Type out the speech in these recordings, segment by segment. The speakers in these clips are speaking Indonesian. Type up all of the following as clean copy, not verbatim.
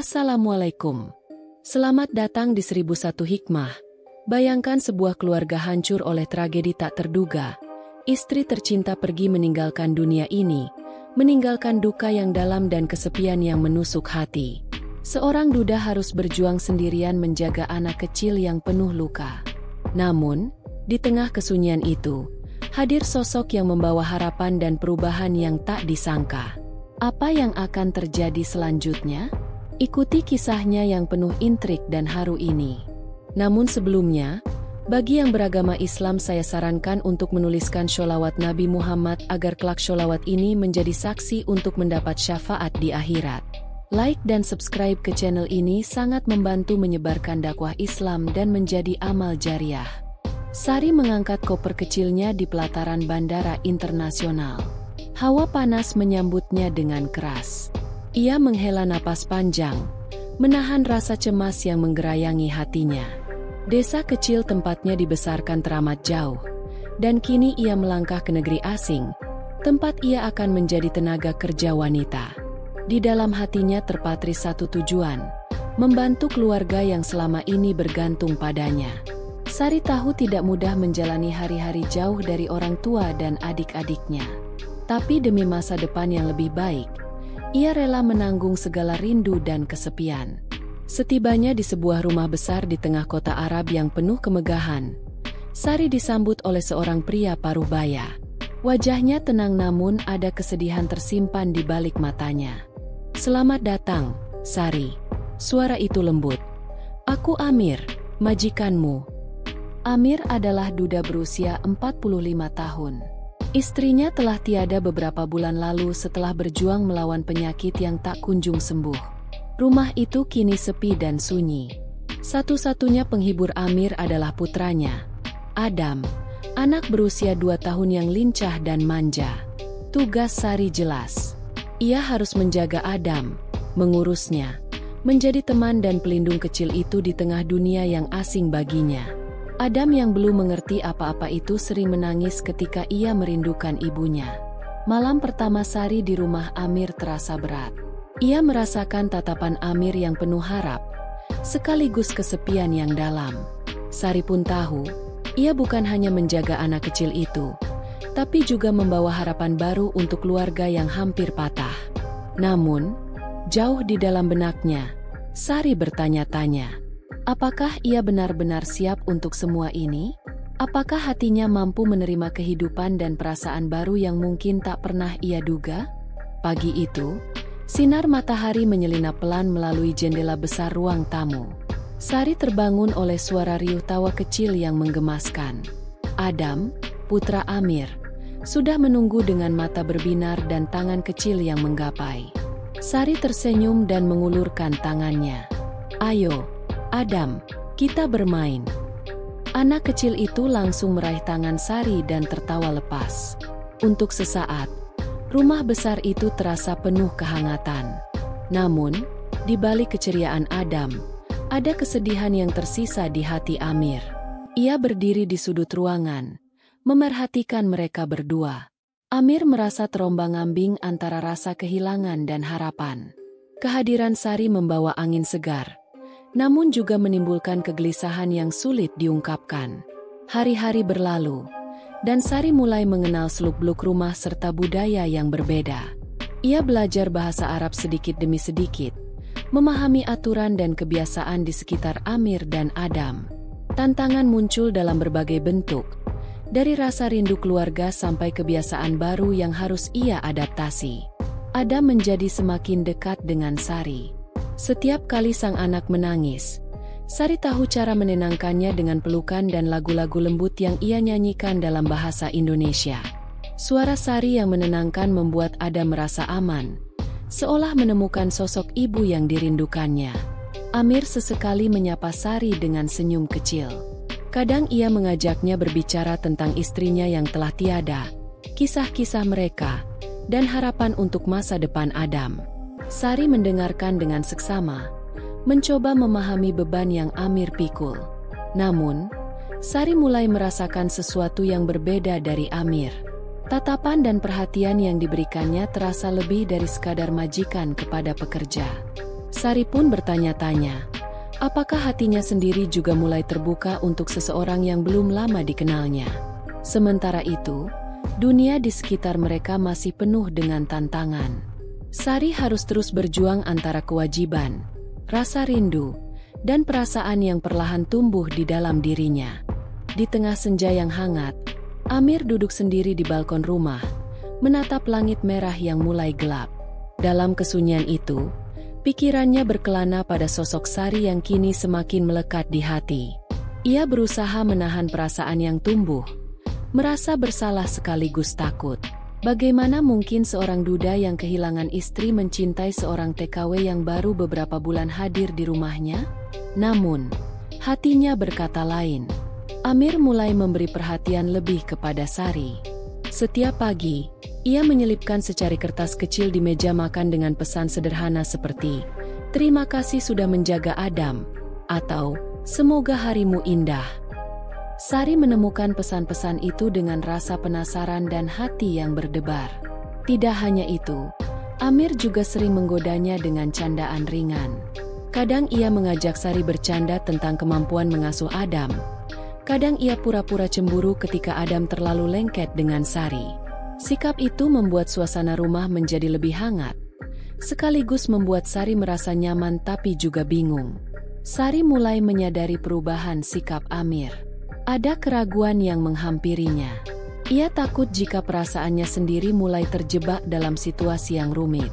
Assalamualaikum. Selamat datang di 1001 Hikmah. Bayangkan sebuah keluarga hancur oleh tragedi tak terduga. Istri tercinta pergi meninggalkan dunia ini, meninggalkan duka yang dalam dan kesepian yang menusuk hati. Seorang duda harus berjuang sendirian menjaga anak kecil yang penuh luka. Namun, di tengah kesunyian itu, hadir sosok yang membawa harapan dan perubahan yang tak disangka. Apa yang akan terjadi selanjutnya? Ikuti kisahnya yang penuh intrik dan haru ini. Namun sebelumnya, bagi yang beragama Islam saya sarankan untuk menuliskan sholawat Nabi Muhammad agar kelak sholawat ini menjadi saksi untuk mendapat syafaat di akhirat. Like dan subscribe ke channel ini sangat membantu menyebarkan dakwah Islam dan menjadi amal jariah. Sari mengangkat koper kecilnya di pelataran bandara internasional. Hawa panas menyambutnya dengan keras. Ia menghela napas panjang, menahan rasa cemas yang menggerayangi hatinya. Desa kecil tempatnya dibesarkan teramat jauh, dan kini ia melangkah ke negeri asing, tempat ia akan menjadi tenaga kerja wanita. Di dalam hatinya terpatri satu tujuan, membantu keluarga yang selama ini bergantung padanya. Sari tahu tidak mudah menjalani hari-hari jauh dari orang tua dan adik-adiknya. Tapi demi masa depan yang lebih baik, ia rela menanggung segala rindu dan kesepian. Setibanya di sebuah rumah besar di tengah kota Arab yang penuh kemegahan, Sari disambut oleh seorang pria paruh baya. Wajahnya tenang namun ada kesedihan tersimpan di balik matanya. "Selamat datang, Sari." Suara itu lembut. "Aku Amir, majikanmu." Amir adalah duda berusia 45 tahun. Istrinya telah tiada beberapa bulan lalu setelah berjuang melawan penyakit yang tak kunjung sembuh. Rumah itu kini sepi dan sunyi. Satu-satunya penghibur Amir adalah putranya, Adam, anak berusia 2 tahun yang lincah dan manja. Tugas Sari jelas. Ia harus menjaga Adam, mengurusnya, menjadi teman dan pelindung kecil itu di tengah dunia yang asing baginya. Adam yang belum mengerti apa-apa itu sering menangis ketika ia merindukan ibunya. Malam pertama Sari di rumah Amir terasa berat. Ia merasakan tatapan Amir yang penuh harap, sekaligus kesepian yang dalam. Sari pun tahu, ia bukan hanya menjaga anak kecil itu, tapi juga membawa harapan baru untuk keluarga yang hampir patah. Namun, jauh di dalam benaknya, Sari bertanya-tanya, apakah ia benar-benar siap untuk semua ini? Apakah hatinya mampu menerima kehidupan dan perasaan baru yang mungkin tak pernah ia duga? Pagi itu, sinar matahari menyelinap pelan melalui jendela besar ruang tamu. Sari terbangun oleh suara riuh tawa kecil yang menggemaskan. Adam, putra Amir, sudah menunggu dengan mata berbinar dan tangan kecil yang menggapai. Sari tersenyum dan mengulurkan tangannya. "Ayo, Adam, kita bermain." Anak kecil itu langsung meraih tangan Sari dan tertawa lepas. Untuk sesaat, rumah besar itu terasa penuh kehangatan. Namun, di balik keceriaan Adam, ada kesedihan yang tersisa di hati Amir. Ia berdiri di sudut ruangan, memerhatikan mereka berdua. Amir merasa terombang-ambing antara rasa kehilangan dan harapan. Kehadiran Sari membawa angin segar, namun juga menimbulkan kegelisahan yang sulit diungkapkan. Hari-hari berlalu, dan Sari mulai mengenal seluk-beluk rumah serta budaya yang berbeda. Ia belajar bahasa Arab sedikit demi sedikit, memahami aturan dan kebiasaan di sekitar Amir dan Adam. Tantangan muncul dalam berbagai bentuk, dari rasa rindu keluarga sampai kebiasaan baru yang harus ia adaptasi. Adam menjadi semakin dekat dengan Sari. Setiap kali sang anak menangis, Sari tahu cara menenangkannya dengan pelukan dan lagu-lagu lembut yang ia nyanyikan dalam bahasa Indonesia. Suara Sari yang menenangkan membuat Adam merasa aman, seolah menemukan sosok ibu yang dirindukannya. Amir sesekali menyapa Sari dengan senyum kecil. Kadang ia mengajaknya berbicara tentang istrinya yang telah tiada, kisah-kisah mereka, dan harapan untuk masa depan Adam. Sari mendengarkan dengan seksama, mencoba memahami beban yang Amir pikul. Namun, Sari mulai merasakan sesuatu yang berbeda dari Amir. Tatapan dan perhatian yang diberikannya terasa lebih dari sekadar majikan kepada pekerja. Sari pun bertanya-tanya, apakah hatinya sendiri juga mulai terbuka untuk seseorang yang belum lama dikenalnya. Sementara itu, dunia di sekitar mereka masih penuh dengan tantangan. Sari harus terus berjuang antara kewajiban, rasa rindu, dan perasaan yang perlahan tumbuh di dalam dirinya. Di tengah senja yang hangat, Amir duduk sendiri di balkon rumah, menatap langit merah yang mulai gelap. Dalam kesunyian itu, pikirannya berkelana pada sosok Sari yang kini semakin melekat di hati. Ia berusaha menahan perasaan yang tumbuh, merasa bersalah sekaligus takut. Bagaimana mungkin seorang duda yang kehilangan istri mencintai seorang TKW yang baru beberapa bulan hadir di rumahnya? Namun, hatinya berkata lain. Amir mulai memberi perhatian lebih kepada Sari. Setiap pagi, ia menyelipkan secari kertas kecil di meja makan dengan pesan sederhana seperti, "Terima kasih sudah menjaga Adam," atau "Semoga harimu indah." Sari menemukan pesan-pesan itu dengan rasa penasaran dan hati yang berdebar. Tidak hanya itu, Amir juga sering menggodanya dengan candaan ringan. Kadang ia mengajak Sari bercanda tentang kemampuan mengasuh Adam. Kadang ia pura-pura cemburu ketika Adam terlalu lengket dengan Sari. Sikap itu membuat suasana rumah menjadi lebih hangat, sekaligus membuat Sari merasa nyaman tapi juga bingung. Sari mulai menyadari perubahan sikap Amir. Ada keraguan yang menghampirinya. Ia takut jika perasaannya sendiri mulai terjebak dalam situasi yang rumit.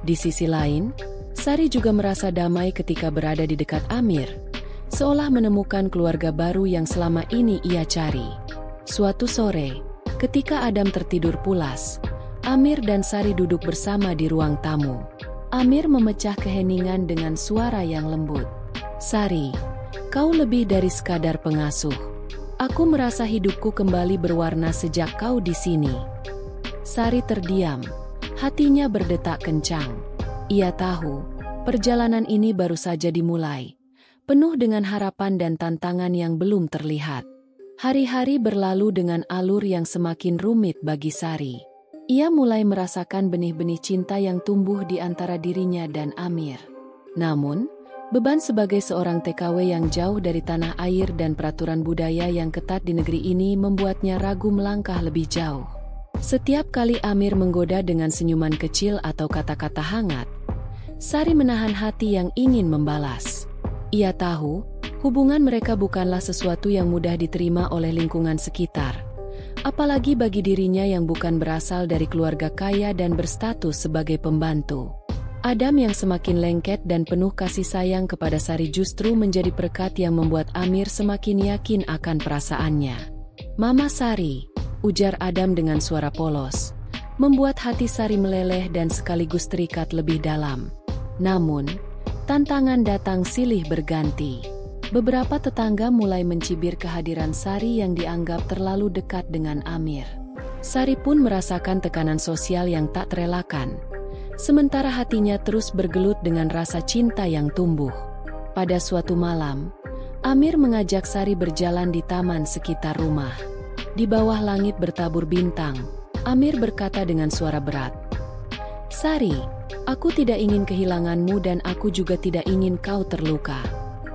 Di sisi lain, Sari juga merasa damai ketika berada di dekat Amir, seolah menemukan keluarga baru yang selama ini ia cari. Suatu sore, ketika Adam tertidur pulas, Amir dan Sari duduk bersama di ruang tamu. Amir memecah keheningan dengan suara yang lembut. "Sari, kau lebih dari sekadar pengasuh. Aku merasa hidupku kembali berwarna sejak kau di sini." Sari terdiam, hatinya berdetak kencang. Ia tahu, perjalanan ini baru saja dimulai, penuh dengan harapan dan tantangan yang belum terlihat. Hari-hari berlalu dengan alur yang semakin rumit bagi Sari. Ia mulai merasakan benih-benih cinta yang tumbuh di antara dirinya dan Amir. Namun, beban sebagai seorang TKW yang jauh dari tanah air dan peraturan budaya yang ketat di negeri ini membuatnya ragu melangkah lebih jauh. Setiap kali Amir menggoda dengan senyuman kecil atau kata-kata hangat, Sari menahan hati yang ingin membalas. Ia tahu, hubungan mereka bukanlah sesuatu yang mudah diterima oleh lingkungan sekitar, apalagi bagi dirinya yang bukan berasal dari keluarga kaya dan berstatus sebagai pembantu. Adam yang semakin lengket dan penuh kasih sayang kepada Sari justru menjadi berkat yang membuat Amir semakin yakin akan perasaannya. "Mama Sari," ujar Adam dengan suara polos, membuat hati Sari meleleh dan sekaligus terikat lebih dalam. Namun, tantangan datang silih berganti. Beberapa tetangga mulai mencibir kehadiran Sari yang dianggap terlalu dekat dengan Amir. Sari pun merasakan tekanan sosial yang tak terelakkan, sementara hatinya terus bergelut dengan rasa cinta yang tumbuh. Pada suatu malam, Amir mengajak Sari berjalan di taman sekitar rumah. Di bawah langit bertabur bintang, Amir berkata dengan suara berat, "Sari, aku tidak ingin kehilanganmu dan aku juga tidak ingin kau terluka.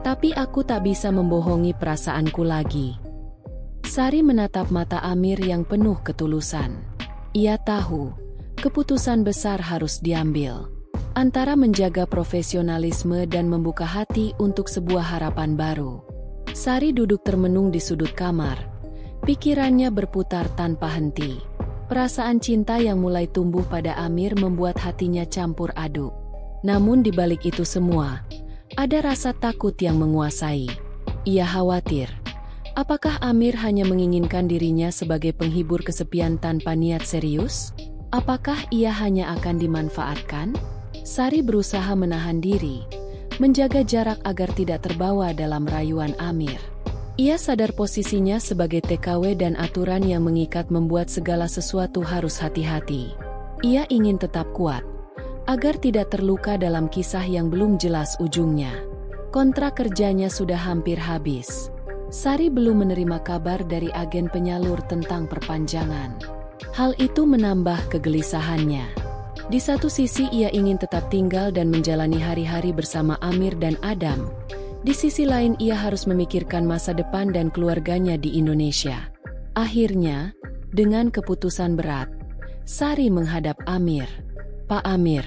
Tapi aku tak bisa membohongi perasaanku lagi." Sari menatap mata Amir yang penuh ketulusan. Ia tahu, keputusan besar harus diambil, antara menjaga profesionalisme dan membuka hati untuk sebuah harapan baru. Sari duduk termenung di sudut kamar, pikirannya berputar tanpa henti. Perasaan cinta yang mulai tumbuh pada Amir membuat hatinya campur aduk. Namun di balik itu semua, ada rasa takut yang menguasai. Ia khawatir, apakah Amir hanya menginginkan dirinya sebagai penghibur kesepian tanpa niat serius? Apakah ia hanya akan dimanfaatkan? Sari berusaha menahan diri, menjaga jarak agar tidak terbawa dalam rayuan Amir. Ia sadar posisinya sebagai TKW dan aturan yang mengikat membuat segala sesuatu harus hati-hati. Ia ingin tetap kuat, agar tidak terluka dalam kisah yang belum jelas ujungnya. Kontrak kerjanya sudah hampir habis. Sari belum menerima kabar dari agen penyalur tentang perpanjangan. Hal itu menambah kegelisahannya. Di satu sisi ia ingin tetap tinggal dan menjalani hari-hari bersama Amir dan Adam. Di sisi lain ia harus memikirkan masa depan dan keluarganya di Indonesia. Akhirnya, dengan keputusan berat, Sari menghadap Amir. "Pak Amir,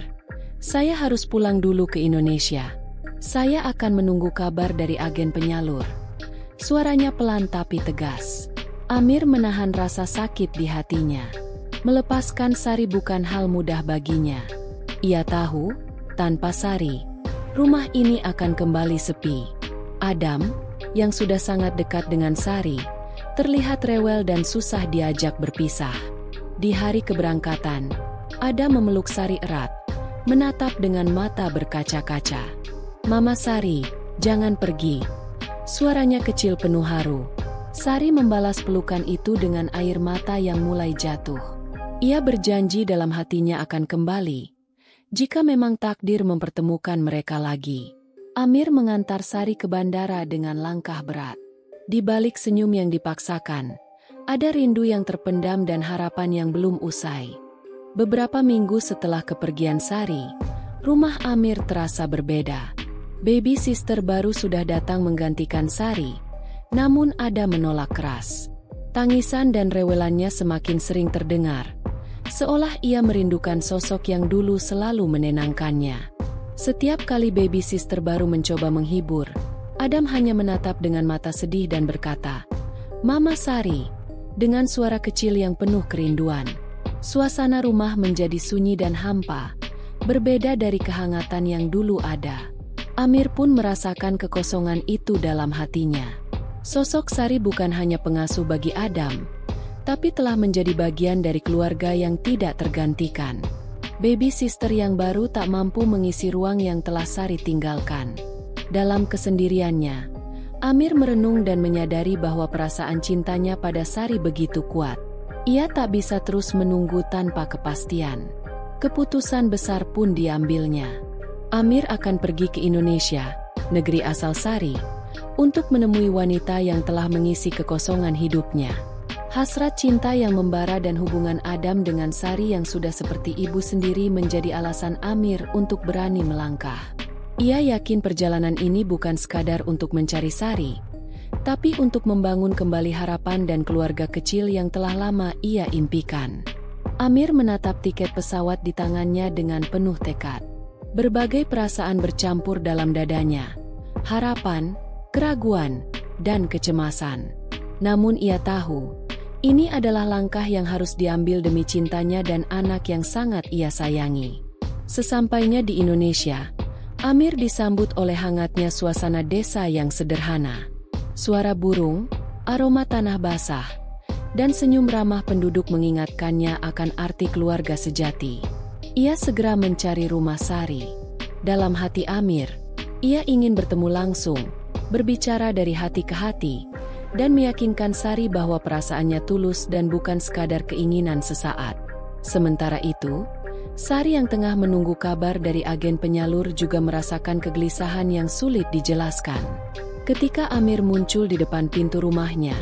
saya harus pulang dulu ke Indonesia. Saya akan menunggu kabar dari agen penyalur." Suaranya pelan tapi tegas. Amir menahan rasa sakit di hatinya. Melepaskan Sari bukan hal mudah baginya. Ia tahu, tanpa Sari, rumah ini akan kembali sepi. Adam, yang sudah sangat dekat dengan Sari, terlihat rewel dan susah diajak berpisah. Di hari keberangkatan, Adam memeluk Sari erat, menatap dengan mata berkaca-kaca. "Mama Sari, jangan pergi." Suaranya kecil penuh haru. Sari membalas pelukan itu dengan air mata yang mulai jatuh. Ia berjanji dalam hatinya akan kembali, jika memang takdir mempertemukan mereka lagi. Amir mengantar Sari ke bandara dengan langkah berat. Di balik senyum yang dipaksakan, ada rindu yang terpendam dan harapan yang belum usai. Beberapa minggu setelah kepergian Sari, rumah Amir terasa berbeda. Baby sister baru sudah datang menggantikan Sari, namun ada menolak keras. Tangisan dan rewelannya semakin sering terdengar, seolah ia merindukan sosok yang dulu selalu menenangkannya. Setiap kali baby sister baru mencoba menghibur, Adam hanya menatap dengan mata sedih dan berkata, "Mama Sari," dengan suara kecil yang penuh kerinduan. Suasana rumah menjadi sunyi dan hampa, berbeda dari kehangatan yang dulu ada. Amir pun merasakan kekosongan itu dalam hatinya. Sosok Sari bukan hanya pengasuh bagi Adam, tapi telah menjadi bagian dari keluarga yang tidak tergantikan. Baby sister yang baru tak mampu mengisi ruang yang telah Sari tinggalkan. Dalam kesendiriannya, Amir merenung dan menyadari bahwa perasaan cintanya pada Sari begitu kuat. Ia tak bisa terus menunggu tanpa kepastian. Keputusan besar pun diambilnya. Amir akan pergi ke Indonesia, negeri asal Sari, untuk menemui wanita yang telah mengisi kekosongan hidupnya. Hasrat cinta yang membara dan hubungan Adam dengan Sari yang sudah seperti ibu sendiri menjadi alasan Amir untuk berani melangkah. Ia yakin perjalanan ini bukan sekadar untuk mencari Sari, tapi untuk membangun kembali harapan dan keluarga kecil yang telah lama ia impikan. Amir menatap tiket pesawat di tangannya dengan penuh tekad. Berbagai perasaan bercampur dalam dadanya, harapan, keraguan, dan kecemasan. Namun ia tahu, ini adalah langkah yang harus diambil demi cintanya dan anak yang sangat ia sayangi. Sesampainya di Indonesia, Amir disambut oleh hangatnya suasana desa yang sederhana. Suara burung, aroma tanah basah, dan senyum ramah penduduk mengingatkannya akan arti keluarga sejati. Ia segera mencari rumah Sari. Dalam hati Amir, ia ingin bertemu langsung, berbicara dari hati ke hati, dan meyakinkan Sari bahwa perasaannya tulus dan bukan sekadar keinginan sesaat. Sementara itu, Sari yang tengah menunggu kabar dari agen penyalur juga merasakan kegelisahan yang sulit dijelaskan. Ketika Amir muncul di depan pintu rumahnya,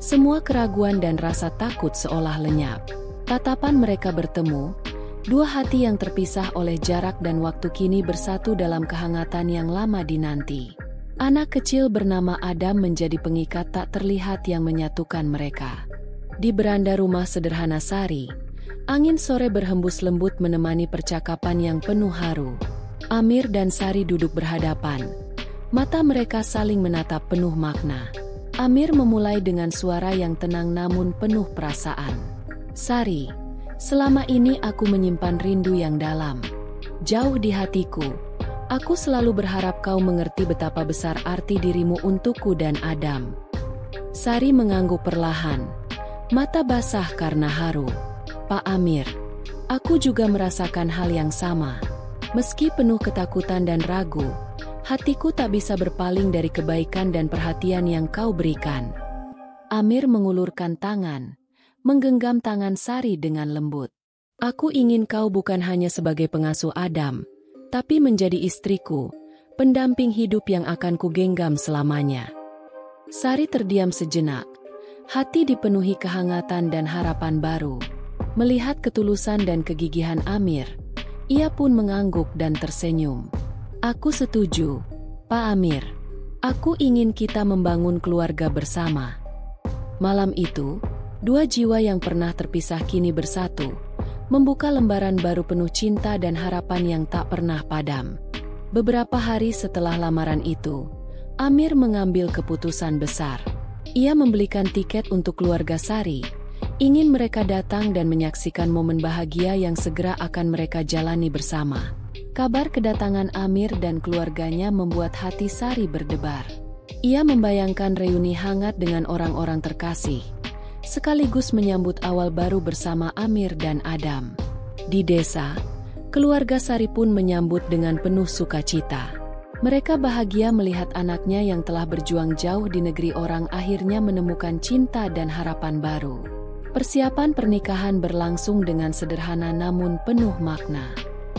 semua keraguan dan rasa takut seolah lenyap. Tatapan mereka bertemu, dua hati yang terpisah oleh jarak dan waktu kini bersatu dalam kehangatan yang lama dinanti. Anak kecil bernama Adam menjadi pengikat tak terlihat yang menyatukan mereka. Di beranda rumah sederhana Sari, angin sore berhembus lembut menemani percakapan yang penuh haru. Amir dan Sari duduk berhadapan. Mata mereka saling menatap penuh makna. Amir memulai dengan suara yang tenang namun penuh perasaan. "Sari, selama ini aku menyimpan rindu yang dalam. Jauh di hatiku, aku selalu berharap kau mengerti betapa besar arti dirimu untukku dan Adam." Sari mengangguk perlahan, mata basah karena haru. "Pak Amir, aku juga merasakan hal yang sama. Meski penuh ketakutan dan ragu, hatiku tak bisa berpaling dari kebaikan dan perhatian yang kau berikan." Amir mengulurkan tangan, menggenggam tangan Sari dengan lembut. "Aku ingin kau bukan hanya sebagai pengasuh Adam, tapi menjadi istriku, pendamping hidup yang akan kugenggam selamanya." Sari terdiam sejenak, hati dipenuhi kehangatan dan harapan baru. Melihat ketulusan dan kegigihan Amir, Ia pun mengangguk dan tersenyum. Aku setuju, Pak Amir. Aku ingin kita membangun keluarga bersama. Malam itu, dua jiwa yang pernah terpisah kini bersatu, membuka lembaran baru penuh cinta dan harapan yang tak pernah padam. Beberapa hari setelah lamaran itu, Amir mengambil keputusan besar. Ia membelikan tiket untuk keluarga Sari, ingin mereka datang dan menyaksikan momen bahagia yang segera akan mereka jalani bersama. Kabar kedatangan Amir dan keluarganya membuat hati Sari berdebar. Ia membayangkan reuni hangat dengan orang-orang terkasih, sekaligus menyambut awal baru bersama Amir dan Adam. Di desa, keluarga Sari pun menyambut dengan penuh sukacita. Mereka bahagia melihat anaknya yang telah berjuang jauh di negeri orang akhirnya menemukan cinta dan harapan baru. Persiapan pernikahan berlangsung dengan sederhana namun penuh makna.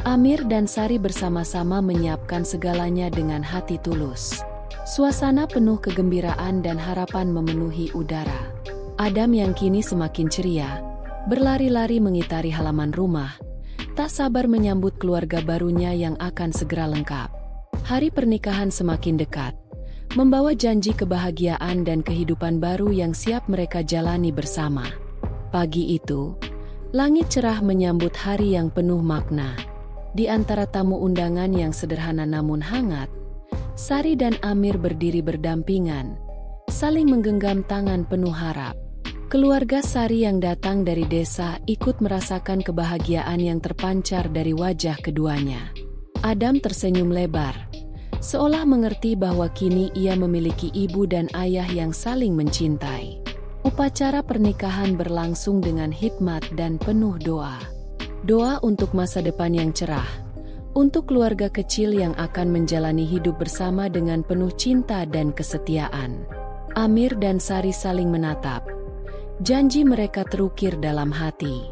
Amir dan Sari bersama-sama menyiapkan segalanya dengan hati tulus. Suasana penuh kegembiraan dan harapan memenuhi udara. Adam yang kini semakin ceria, berlari-lari mengitari halaman rumah, tak sabar menyambut keluarga barunya yang akan segera lengkap. Hari pernikahan semakin dekat, membawa janji kebahagiaan dan kehidupan baru yang siap mereka jalani bersama. Pagi itu, langit cerah menyambut hari yang penuh makna. Di antara tamu undangan yang sederhana namun hangat, Sari dan Amir berdiri berdampingan, saling menggenggam tangan penuh harap. Keluarga Sari yang datang dari desa ikut merasakan kebahagiaan yang terpancar dari wajah keduanya. Adam tersenyum lebar, seolah mengerti bahwa kini ia memiliki ibu dan ayah yang saling mencintai. Upacara pernikahan berlangsung dengan hikmat dan penuh doa. Doa untuk masa depan yang cerah, untuk keluarga kecil yang akan menjalani hidup bersama dengan penuh cinta dan kesetiaan. Amir dan Sari saling menatap. Janji mereka terukir dalam hati.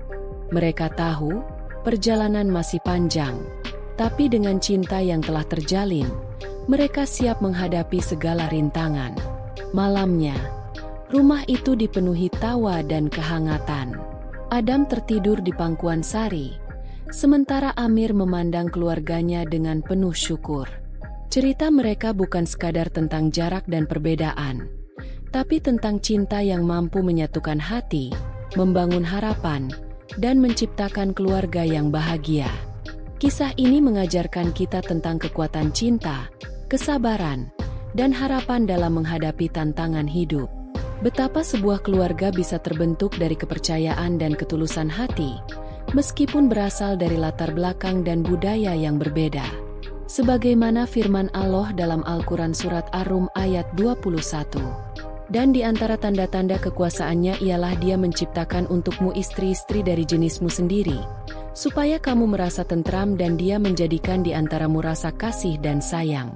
Mereka tahu, perjalanan masih panjang, tapi dengan cinta yang telah terjalin, mereka siap menghadapi segala rintangan. Malamnya, rumah itu dipenuhi tawa dan kehangatan. Adam tertidur di pangkuan Sari, sementara Amir memandang keluarganya dengan penuh syukur. Cerita mereka bukan sekadar tentang jarak dan perbedaan, tapi tentang cinta yang mampu menyatukan hati, membangun harapan, dan menciptakan keluarga yang bahagia. Kisah ini mengajarkan kita tentang kekuatan cinta, kesabaran, dan harapan dalam menghadapi tantangan hidup. Betapa sebuah keluarga bisa terbentuk dari kepercayaan dan ketulusan hati, meskipun berasal dari latar belakang dan budaya yang berbeda. Sebagaimana firman Allah dalam Al-Quran Surat Ar-Rum ayat 21. Dan di antara tanda-tanda kekuasaannya ialah Dia menciptakan untukmu istri-istri dari jenismu sendiri, supaya kamu merasa tentram dan Dia menjadikan di antaramu rasa kasih dan sayang.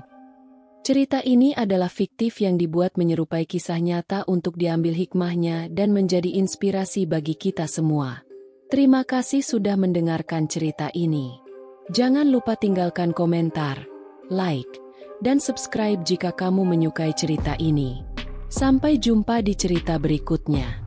Cerita ini adalah fiktif yang dibuat menyerupai kisah nyata untuk diambil hikmahnya dan menjadi inspirasi bagi kita semua. Terima kasih sudah mendengarkan cerita ini. Jangan lupa tinggalkan komentar, like, dan subscribe jika kamu menyukai cerita ini. Sampai jumpa di cerita berikutnya.